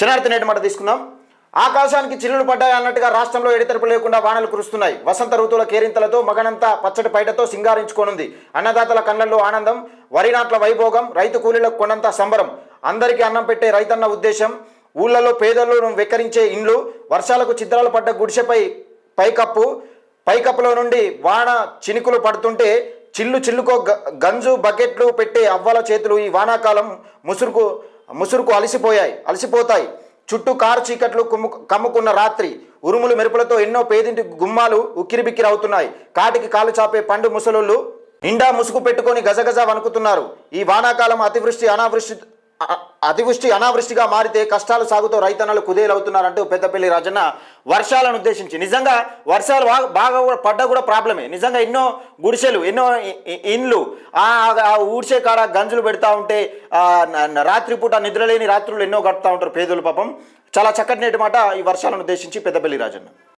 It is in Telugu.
శనార్థి నేటి మాట తీసుకుందాం. ఆకాశానికి చిల్లులు పడ్డాయి అన్నట్టుగా రాష్ట్రంలో ఎడతెరపు లేకుండా వానలు కురుస్తున్నాయి. వసంత ఋతువుల కేరింతలతో మగనంతా పచ్చటి పైటతో సింగారించుకోనుంది. అన్నదాతల కళ్ళల్లో ఆనందం, వరి నాట్ల వైభోగం, రైతు కూలీలకు కొండంత సంబరం. అందరికీ అన్నం పెట్టే రైతన్న ఉద్దేశం. ఊళ్ళలో పేదలను వెక్కరించే ఇండ్లు, వర్షాలకు చిత్రాలు పడ్డ గుడిసెపై పైకప్పులో నుండి వాన చినుకులు పడుతుంటే చిల్లుకో గంజు బకెట్లు పెట్టే అవ్వల చేతులు ఈ వానాకాలం ముసురుకు అలసిపోతాయి. చుట్టూ కారు చీకట్లు కమ్ముకున్న రాత్రి, ఉరుములు మెరుపులతో ఎన్నో పేదింటి గుమ్మాలు ఉక్కిరిబిక్కిరి అవుతున్నాయి. కాటికి కాలు చాపే పండు ముసలోళ్ళు నిండా ముసుగు పెట్టుకొని గజగజ వణుకుతున్నారు. ఈ వానాకాలం అతివృష్టి అనావృష్టిగా మారితే కష్టాలు సాగుతూ రైతన్నలు కుదేలవుతున్నారంటూ పెద్దపల్లి రాజన్న వర్షాలను ఉద్దేశించి, నిజంగా వర్షాలు బాగా పడ్డా కూడా ప్రాబ్లమే. నిజంగా ఎన్నో గుడిసెలు, ఎన్నో ఇండ్లు ఆ ఊడ్చే కాడ గంజులు పెడతా ఉంటే రాత్రిపూట నిద్రలేని రాత్రులు ఎన్నో గడుపుతూ ఉంటారు పేదలు. పాపం చాలా చక్కటి నేటి మాట ఈ వర్షాలను ఉద్దేశించి పెద్దపల్లి రాజన్న.